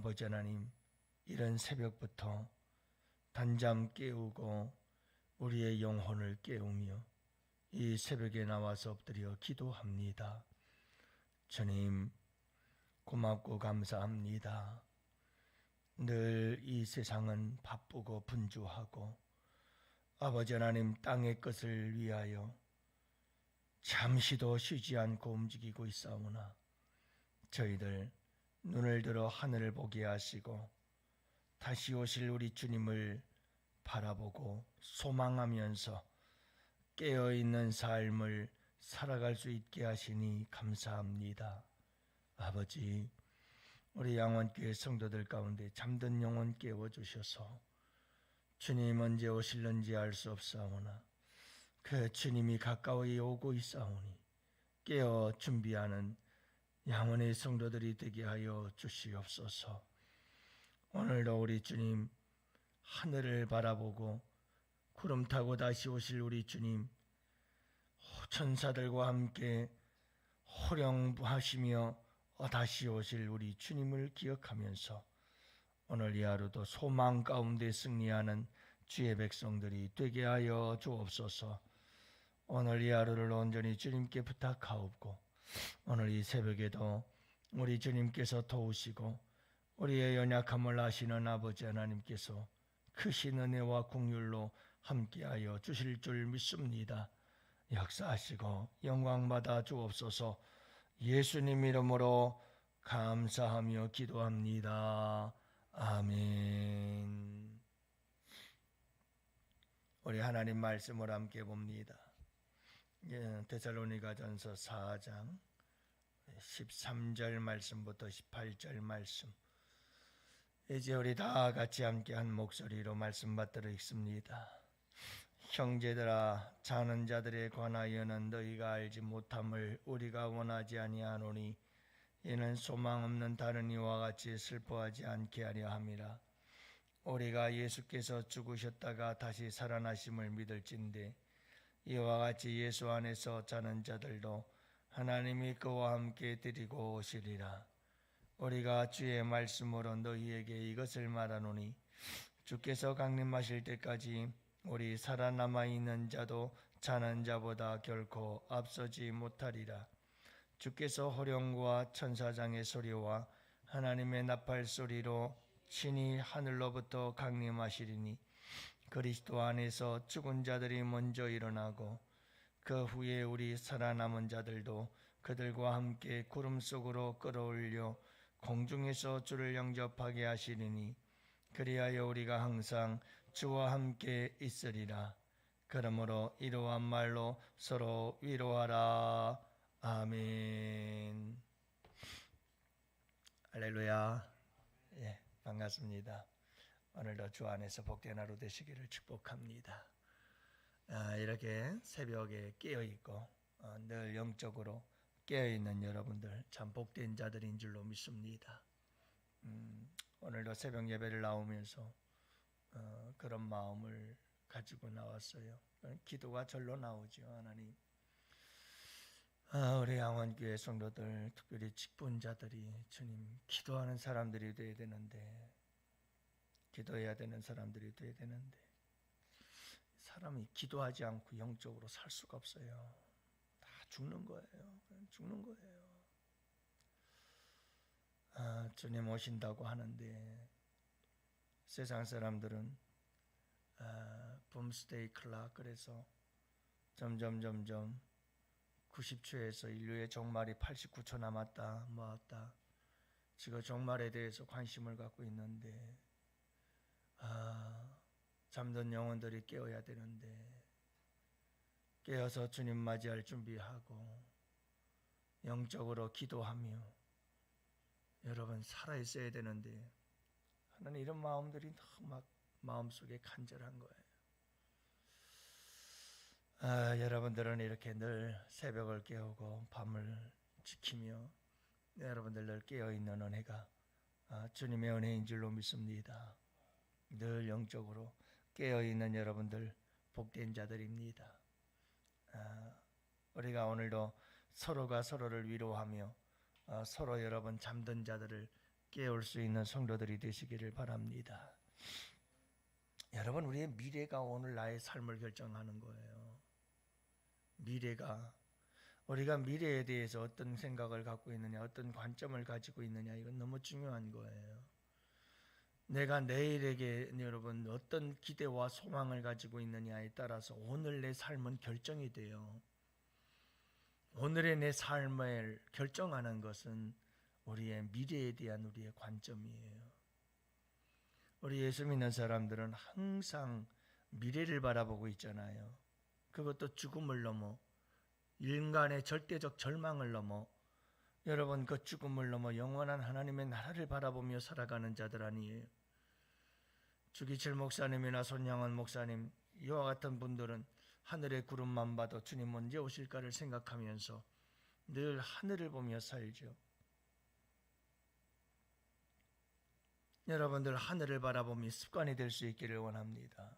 아버지 하나님, 이런 새벽부터 단잠 깨우고 우리의 영혼을 깨우며 이 새벽에 나와서 엎드려 기도합니다. 주님, 고맙고 감사합니다. 늘 이 세상은 바쁘고 분주하고 아버지 하나님, 땅의 것을 위하여 잠시도 쉬지 않고 움직이고 있사오나 저희들 눈을 들어 하늘을 보게 하시고 다시 오실 우리 주님을 바라보고 소망하면서 깨어있는 삶을 살아갈 수 있게 하시니 감사합니다. 아버지, 우리 양원교회 성도들 가운데 잠든 영혼 깨워주셔서 주님 언제 오실는지 알 수 없사오나 그 주님이 가까이 오고 있사오니 깨어 준비하는 양원의 성도들이 되게 하여 주시옵소서. 오늘도 우리 주님 하늘을 바라보고 구름 타고 다시 오실 우리 주님, 천사들과 함께 호령하시며 다시 오실 우리 주님을 기억하면서 오늘 이 하루도 소망 가운데 승리하는 주의 백성들이 되게 하여 주옵소서. 오늘 이 하루를 온전히 주님께 부탁하옵고 오늘 이 새벽에도 우리 주님께서 도우시고 우리의 연약함을 아시는 아버지 하나님께서 크신 은혜와 긍휼로 함께하여 주실 줄 믿습니다. 역사하시고 영광받아 주옵소서. 예수님 이름으로 감사하며 기도합니다. 아멘. 우리 하나님 말씀을 함께 봅니다. 데살로니가전서 4장 13절 말씀부터 18절 말씀. 이제 우리 다 같이 함께 한 목소리로 말씀 받들어 읽습니다. 형제들아, 자는 자들에 관하여는 너희가 알지 못함을 우리가 원하지 아니하노니 이는 소망 없는 다른 이와 같이 슬퍼하지 않게 하려 함이라. 우리가 예수께서 죽으셨다가 다시 살아나심을 믿을진대 이와 같이 예수 안에서 자는 자들도 하나님이 그와 함께 데리고 오시리라. 우리가 주의 말씀으로 너희에게 이것을 말하노니 주께서 강림하실 때까지 우리 살아남아 있는 자도 자는 자보다 결코 앞서지 못하리라. 주께서 호령과 천사장의 소리와 하나님의 나팔 소리로 친히 하늘로부터 강림하시리니 그리스도 안에서 죽은 자들이 먼저 일어나고 그 후에 우리 살아남은 자들도 그들과 함께 구름 속으로 끌어올려 공중에서 주를 영접하게 하시리니 그리하여 우리가 항상 주와 함께 있으리라. 그러므로 이러한 말로 서로 위로하라. 아멘. 할렐루야. 반갑습니다. 오늘도 주 안에서 복된 하루 되시기를 축복합니다. 이렇게 새벽에 깨어있고 늘 영적으로 깨어있는 여러분들 참 복된 자들인 줄로 믿습니다. 오늘도 새벽 예배를 나오면서 그런 마음을 가지고 나왔어요. 기도가 절로 나오죠. 하나님, 우리 양원교회 성도들, 특별히 직분자들이 주님 기도하는 사람들이 되어야 되는데, 기도해야 되는 사람들이 되어야 되는데 사람이 기도하지 않고 영적으로 살 수가 없어요. 다 죽는 거예요. 죽는 거예요. 주님 오신다고 하는데 세상 사람들은 붐스데이 클락, 그래서 점점 90초에서 인류의 종말이 89초 남았다, 모았다. 지금 종말에 대해서 관심을 갖고 있는데 잠든 영혼들이 깨어야 되는데 깨어서 주님 맞이할 준비하고 영적으로 기도하며 여러분 살아있어야 되는데 하나님 이런 마음들이 너무 막 마음속에 간절한 거예요. 여러분들은 이렇게 늘 새벽을 깨우고 밤을 지키며 여러분들 늘 깨어있는 은혜가 주님의 은혜인 줄로 믿습니다. 늘 영적으로 깨어있는 여러분들 복된 자들입니다. 우리가 오늘도 서로가 서로를 위로하며 서로 여러분 잠든 자들을 깨울 수 있는 성도들이 되시기를 바랍니다. 여러분, 우리의 미래가 오늘 나의 삶을 결정하는 거예요. 미래가, 우리가 미래에 대해서 어떤 생각을 갖고 있느냐, 어떤 관점을 가지고 있느냐, 이건 너무 중요한 거예요. 내가 내일에게 여러분 어떤 기대와 소망을 가지고 있느냐에 따라서 오늘 내 삶은 결정이 돼요. 오늘의 내 삶을 결정하는 것은 우리의 미래에 대한 우리의 관점이에요. 우리 예수 믿는 사람들은 항상 미래를 바라보고 있잖아요. 그것도 죽음을 넘어, 인간의 절대적 절망을 넘어, 여러분 그 죽음을 넘어 영원한 하나님의 나라를 바라보며 살아가는 자들 아니에요. 주기철 목사님이나 손양원 목사님, 이와 같은 분들은 하늘의 구름만 봐도 주님 언제 오실까를 생각하면서 늘 하늘을 보며 살죠. 여러분들 하늘을 바라보며 습관이 될 수 있기를 원합니다.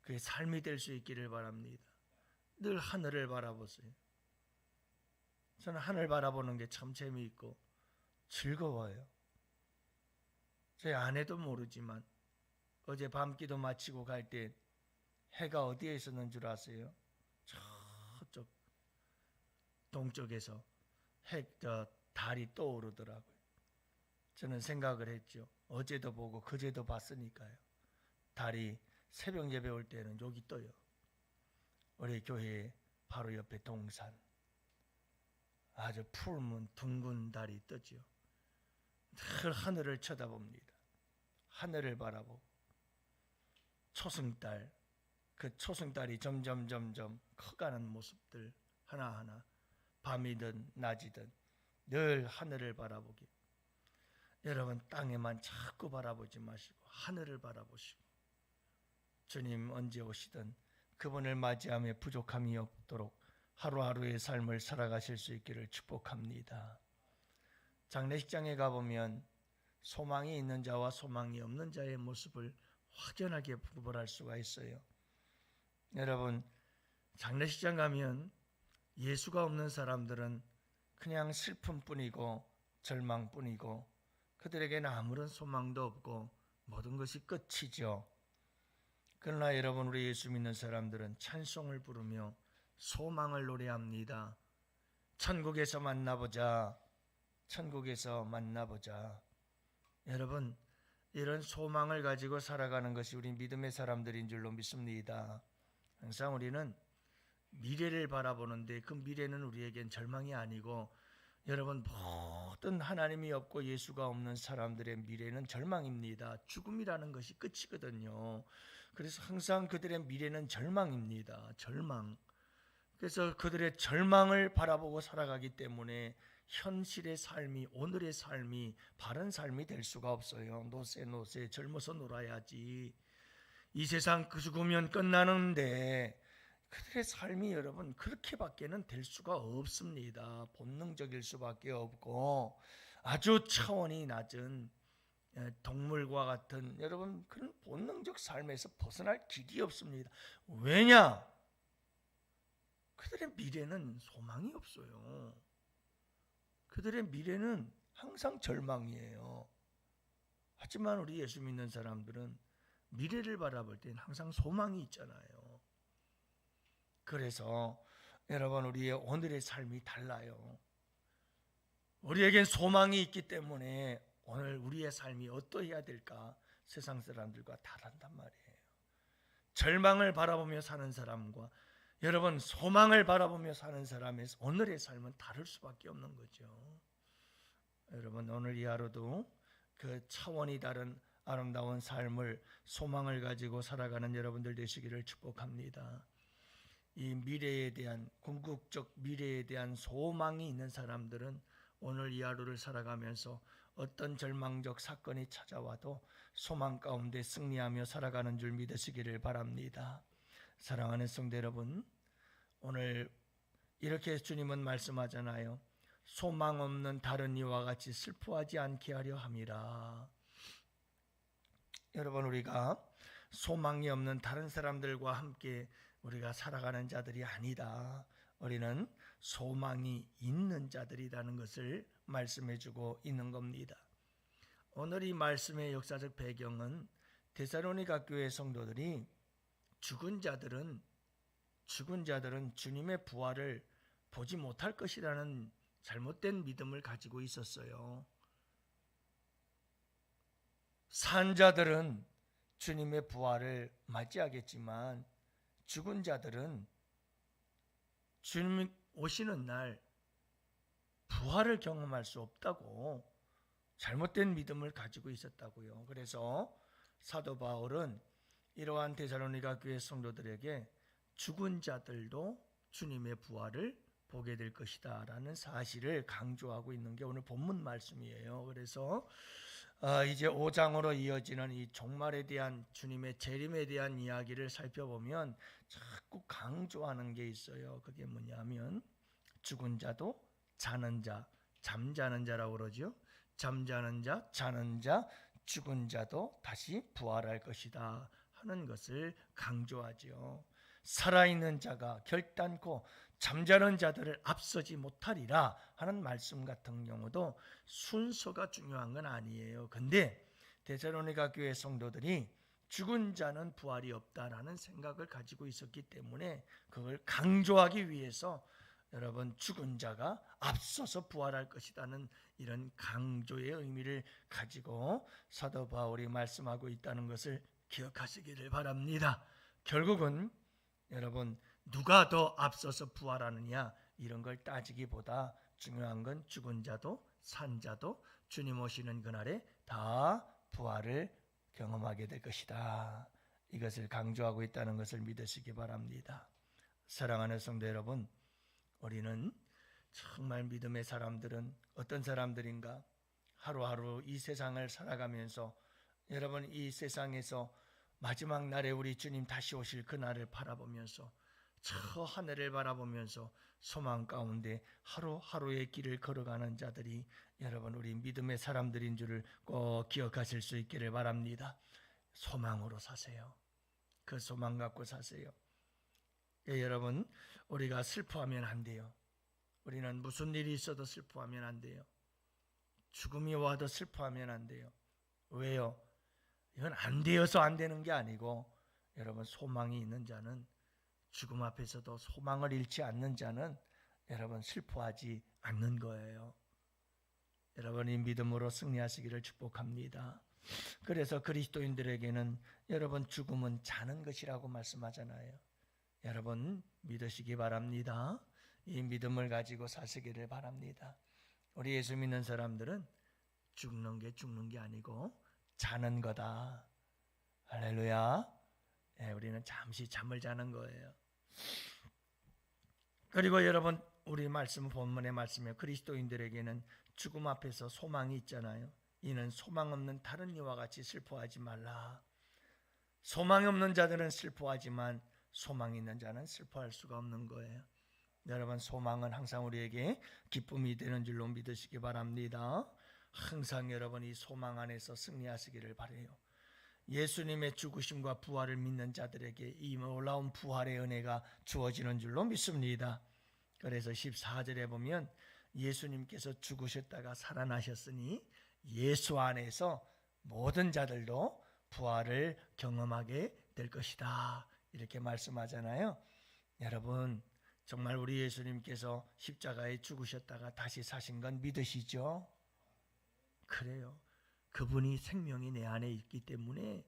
그의 삶이 될 수 있기를 바랍니다. 늘 하늘을 바라보세요. 저는 하늘 바라보는 게 참 재미있고 즐거워요. 제 아내도 모르지만 어제 밤기도 마치고 갈 때 해가 어디에 있었는 줄 아세요? 저쪽 동쪽에서 달이 떠오르더라고요. 저는 생각을 했죠. 어제도 보고 그제도 봤으니까요. 달이 새벽 예배 올 때는 여기 떠요. 우리 교회 바로 옆에 동산. 아주 푸른 둥근 달이 뜨죠. 늘 하늘을 쳐다봅니다. 하늘을 바라보고 초승달, 그 초승달이 점점 커가는 모습들 하나하나 밤이든 낮이든 늘 하늘을 바라보기. 여러분 땅에만 자꾸 바라보지 마시고 하늘을 바라보시고 주님 언제 오시든 그분을 맞이하며 부족함이 없도록 하루하루의 삶을 살아가실 수 있기를 축복합니다. 장례식장에 가보면 소망이 있는 자와 소망이 없는 자의 모습을 확연하게 구분할 수가 있어요. 여러분 장례식장 가면 예수가 없는 사람들은 그냥 슬픔뿐이고 절망뿐이고 그들에게는 아무런 소망도 없고 모든 것이 끝이죠. 그러나 여러분 우리 예수 믿는 사람들은 찬송을 부르며 소망을 노래합니다. 천국에서 만나보자. 천국에서 만나보자. 여러분 이런 소망을 가지고 살아가는 것이 우리 믿음의 사람들인 줄로 믿습니다. 항상 우리는 미래를 바라보는데 그 미래는 우리에겐 절망이 아니고 여러분 모든 하나님이 없고 예수가 없는 사람들의 미래는 절망입니다. 죽음이라는 것이 끝이거든요. 그래서 항상 그들의 미래는 절망입니다. 절망. 그래서 그들의 절망을 바라보고 살아가기 때문에 현실의 삶이 오늘의 삶이 바른 삶이 될 수가 없어요. 노세 젊어서 놀아야지. 이 세상 그 죽으면 끝나는데 그들의 삶이 여러분 그렇게밖에는 될 수가 없습니다. 본능적일 수밖에 없고 아주 차원이 낮은 동물과 같은 여러분 그런 본능적 삶에서 벗어날 길이 없습니다. 왜냐? 그들의 미래는 소망이 없어요. 그들의 미래는 항상 절망이에요. 하지만 우리 예수 믿는 사람들은 미래를 바라볼 때는 항상 소망이 있잖아요. 그래서 여러분 우리의 오늘의 삶이 달라요. 우리에겐 소망이 있기 때문에 오늘 우리의 삶이 어떠해야 될까 세상 사람들과 다른단 말이에요. 절망을 바라보며 사는 사람과 여러분 소망을 바라보며 사는 사람의 오늘의 삶은 다를 수밖에 없는 거죠. 여러분 오늘 이 하루도 그 차원이 다른 아름다운 삶을 소망을 가지고 살아가는 여러분들 되시기를 축복합니다. 이 미래에 대한 궁극적 미래에 대한 소망이 있는 사람들은 오늘 이 하루를 살아가면서 어떤 절망적 사건이 찾아와도 소망 가운데 승리하며 살아가는 줄 믿으시기를 바랍니다. 사랑하는 성도 여러분, 오늘 이렇게 주님은 말씀하잖아요. 소망 없는 다른 이와 같이 슬퍼하지 않게 하려 함이라. 여러분 우리가 소망이 없는 다른 사람들과 함께 우리가 살아가는 자들이 아니다. 우리는 소망이 있는 자들이라는 것을 말씀해주고 있는 겁니다. 오늘 이 말씀의 역사적 배경은 데살로니가 교회 성도들이 죽은 자들은 주님의 부활을 보지 못할 것이라는 잘못된 믿음을 가지고 있었어요. 산 자들은 주님의 부활을 맞이하겠지만 죽은 자들은 주님 오시는 날 부활을 경험할 수 없다고 잘못된 믿음을 가지고 있었다고요. 그래서 사도 바울은 이러한 데살로니가 교회 성도들에게 죽은 자들도 주님의 부활을 보게 될 것이다 라는 사실을 강조하고 있는 게 오늘 본문 말씀이에요. 그래서 이제 5장으로 이어지는 이 종말에 대한 주님의 재림에 대한 이야기를 살펴보면 자꾸 강조하는 게 있어요. 그게 뭐냐면 죽은 자도 자는 자, 잠자는 자라고 그러죠. 잠자는 자, 자는 자, 죽은 자도 다시 부활할 것이다 하는 것을 강조하죠. 살아있는 자가 결단코 잠자는 자들을 앞서지 못하리라 하는 말씀 같은 경우도 순서가 중요한 건 아니에요. 근데 데살로니가 교회 성도들이 죽은 자는 부활이 없다라는 생각을 가지고 있었기 때문에 그걸 강조하기 위해서 여러분 죽은 자가 앞서서 부활할 것이라는 이런 강조의 의미를 가지고 사도 바울이 말씀하고 있다는 것을 기억하시기를 바랍니다. 결국은 여러분 누가 더 앞서서 부활하느냐 이런 걸 따지기보다 중요한 건 죽은 자도 산 자도 주님 오시는 그날에 다 부활을 경험하게 될 것이다. 이것을 강조하고 있다는 것을 믿으시기 바랍니다. 사랑하는 성도 여러분, 우리는 정말 믿음의 사람들은 어떤 사람들인가? 하루하루 이 세상을 살아가면서 여러분 이 세상에서 마지막 날에 우리 주님 다시 오실 그날을 바라보면서 저 하늘을 바라보면서 소망 가운데 하루하루의 길을 걸어가는 자들이 여러분 우리 믿음의 사람들인 줄을 꼭 기억하실 수 있기를 바랍니다. 소망으로 사세요. 그 소망 갖고 사세요. 여러분 우리가 슬퍼하면 안 돼요. 우리는 무슨 일이 있어도 슬퍼하면 안 돼요. 죽음이 와도 슬퍼하면 안 돼요. 왜요? 이건 안 되어서 안 되는 게 아니고 여러분 소망이 있는 자는 죽음 앞에서도 소망을 잃지 않는 자는 여러분 슬퍼하지 않는 거예요. 여러분이 믿음으로 승리하시기를 축복합니다. 그래서 그리스도인들에게는 여러분 죽음은 자는 것이라고 말씀하잖아요. 여러분 믿으시기 바랍니다. 이 믿음을 가지고 사시기를 바랍니다. 우리 예수 믿는 사람들은 죽는 게 아니고 자는 거다. 할렐루야. 우리는 잠시 잠을 자는 거예요. 그리고 여러분 우리 말씀 본문의 말씀에 그리스도인들에게는 죽음 앞에서 소망이 있잖아요. 이는 소망 없는 다른 이와 같이 슬퍼하지 말라. 소망이 없는 자들은 슬퍼하지만 소망이 있는 자는 슬퍼할 수가 없는 거예요. 여러분 소망은 항상 우리에게 기쁨이 되는 줄로 믿으시기 바랍니다. 항상 여러분이 소망 안에서 승리하시기를 바라요. 예수님의 죽으심과 부활을 믿는 자들에게 이 놀라운 부활의 은혜가 주어지는 줄로 믿습니다. 그래서 14절에 보면 예수님께서 죽으셨다가 살아나셨으니 예수 안에서 모든 자들도 부활을 경험하게 될 것이다. 이렇게 말씀하잖아요. 여러분 정말 우리 예수님께서 십자가에 죽으셨다가 다시 사신 건 믿으시죠? 그래요. 그분이 생명이 내 안에 있기 때문에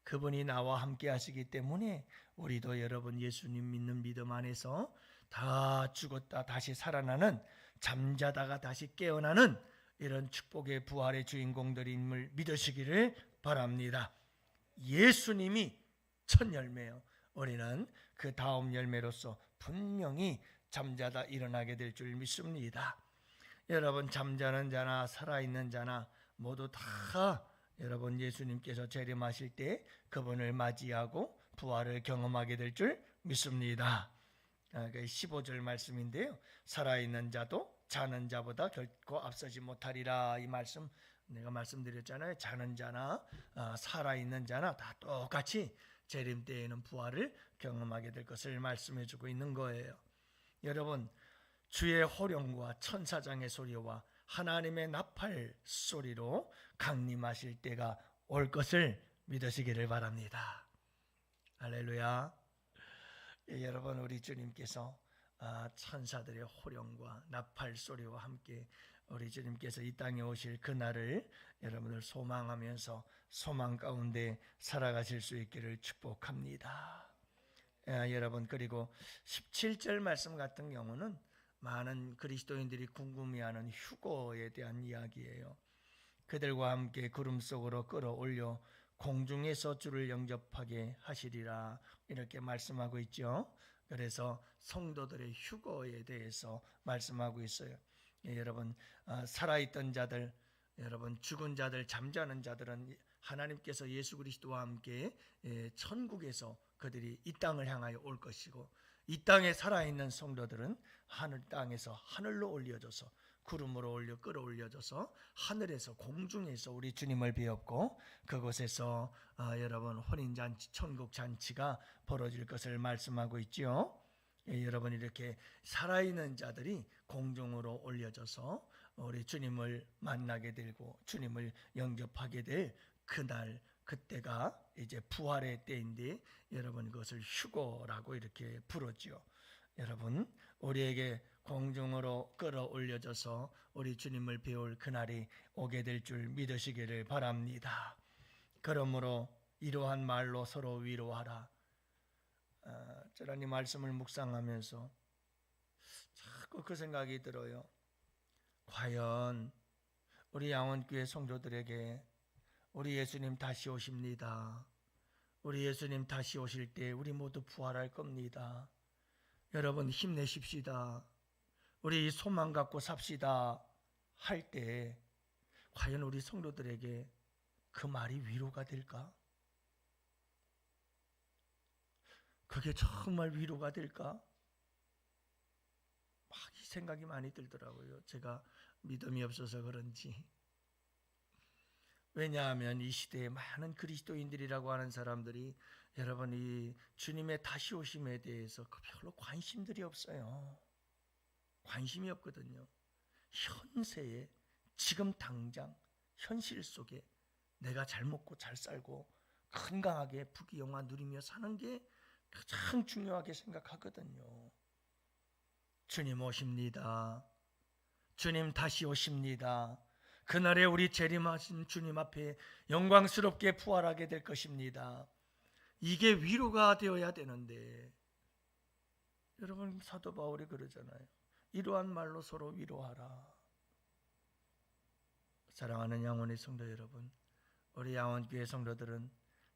그분이 나와 함께 하시기 때문에 우리도 여러분 예수님 믿는 믿음 안에서 다 죽었다 다시 살아나는 잠자다가 다시 깨어나는 이런 축복의 부활의 주인공들임을 믿으시기를 바랍니다. 예수님이 첫 열매요. 우리는 그 다음 열매로서 분명히 잠자다 일어나게 될 줄 믿습니다. 여러분 잠자는 자나 살아있는 자나 모두 다 여러분 예수님께서 재림하실 때 그분을 맞이하고 부활을 경험하게 될 줄 믿습니다. 15절 말씀인데요. 살아있는 자도 자는 자보다 결코 앞서지 못하리라. 이 말씀 내가 말씀드렸잖아요. 자는 자나 살아있는 자나 다 똑같이 재림 때에는 부활을 경험하게 될 것을 말씀해 주고 있는 거예요. 여러분 주의 호령과 천사장의 소리와 하나님의 나팔 소리로 강림하실 때가 올 것을 믿으시기를 바랍니다. 할렐루야. 여러분, 우리 주님께서 천사들의 호령과 나팔 소리와 함께 우리 주님께서 이 땅에 오실 그날을 여러분들 소망하면서 소망 가운데 살아가실 수 있기를 축복합니다. 여러분, 그리고 17절 말씀 같은 경우는 많은 그리스도인들이 궁금해하는 휴거에 대한 이야기예요. 그들과 함께 구름 속으로 끌어올려 공중에서 주를 영접하게 하시리라, 이렇게 말씀하고 있죠. 그래서 성도들의 휴거에 대해서 말씀하고 있어요. 여러분, 살아있던 자들, 여러분 죽은 자들, 잠자는 자들은 하나님께서 예수 그리스도와 함께 천국에서 그들이 이 땅을 향하여 올 것이고, 이 땅에 살아있는 성도들은 하늘 땅에서 하늘로 올려져서 구름으로 끌어올려져서 하늘에서 공중에서 우리 주님을 배웠고, 그곳에서 여러분 혼인잔치, 천국잔치가 벌어질 것을 말씀하고 있죠. 여러분, 이렇게 살아있는 자들이 공중으로 올려져서 우리 주님을 만나게 되고 주님을 영접하게 될 그날, 그때가 이제 부활의 때인데, 여러분 그것을 휴거라고 이렇게 부르죠. 여러분, 우리에게 공중으로 끌어올려져서 우리 주님을 배울 그날이 오게 될 줄 믿으시기를 바랍니다. 그러므로 이러한 말로 서로 위로하라. 저런 이 말씀을 묵상하면서 자꾸 그 생각이 들어요. 과연 우리 양원교회 성도들에게 우리 예수님 다시 오십니다. 우리 예수님 다시 오실 때 우리 모두 부활할 겁니다. 여러분 힘내십시다. 우리 소망 갖고 삽시다 할 때 과연 우리 성도들에게 그 말이 위로가 될까? 그게 정말 위로가 될까? 막 이 생각이 많이 들더라고요. 제가 믿음이 없어서 그런지. 왜냐하면 이 시대에 많은 그리스도인들이라고 하는 사람들이 여러분 이 주님의 다시 오심에 대해서 별로 관심들이 없어요. 관심이 없거든요. 현세에 지금 당장 현실 속에 내가 잘 먹고 잘 살고 건강하게 부귀영화 누리며 사는 게 가장 중요하게 생각하거든요. 주님 오십니다. 주님 다시 오십니다. 그날에 우리 재림하신 주님 앞에 영광스럽게 부활하게 될 것입니다. 이게 위로가 되어야 되는데, 여러분 사도 바울이 그러잖아요. 이러한 말로 서로 위로하라. 사랑하는 양원의 성도 여러분, 우리 양원교회 성도들은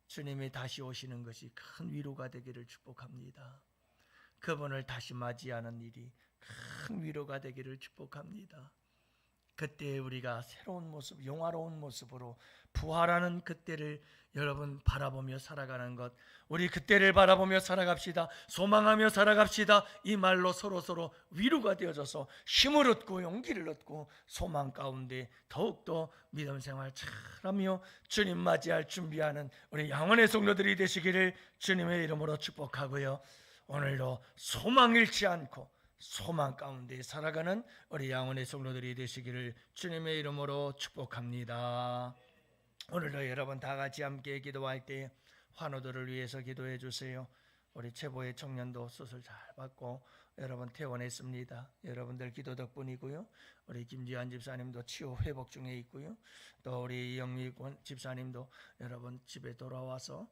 주님이 다시 오시는 것이 큰 위로가 되기를 축복합니다. 그분을 다시 맞이하는 일이 큰 위로가 되기를 축복합니다. 그때 우리가 새로운 모습, 영화로운 모습으로 부활하는 그때를 여러분 바라보며 살아가는 것, 우리 그때를 바라보며 살아갑시다. 소망하며 살아갑시다. 이 말로 서로 위로가 되어져서 힘을 얻고 용기를 얻고 소망 가운데 더욱더 믿음 생활 잘하며 주님 맞이할 준비하는 우리 양원의 성도들이 되시기를 주님의 이름으로 축복하고요. 오늘도 소망 잃지 않고 소망 가운데 살아가는 우리 양원의 성도들이 되시기를 주님의 이름으로 축복합니다. 오늘도 여러분 다 같이 함께 기도할 때 환우들을 위해서 기도해 주세요. 우리 최보의 청년도 수술 잘 받고 여러분 퇴원했습니다. 여러분들 기도 덕분이고요. 우리 김지환 집사님도 치유 회복 중에 있고요. 또 우리 이영미 집사님도 여러분 집에 돌아와서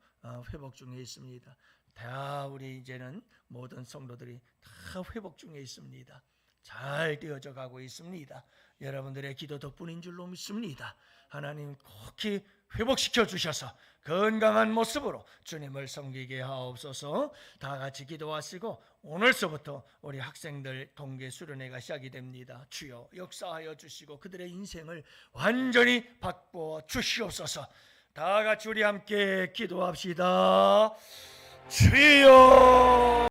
회복 중에 있습니다. 다 우리 이제는 모든 성도들이 다 회복 중에 있습니다. 잘 되어져 가고 있습니다. 여러분들의 기도 덕분인 줄로 믿습니다. 하나님 꼭 회복시켜 주셔서 건강한 모습으로 주님을 섬기게 하옵소서. 다 같이 기도하시고 오늘서부터 우리 학생들 동계 수련회가 시작이 됩니다. 주여 역사하여 주시고 그들의 인생을 완전히 바꿔 주시옵소서. 다 같이 우리 함께 기도합시다. 주여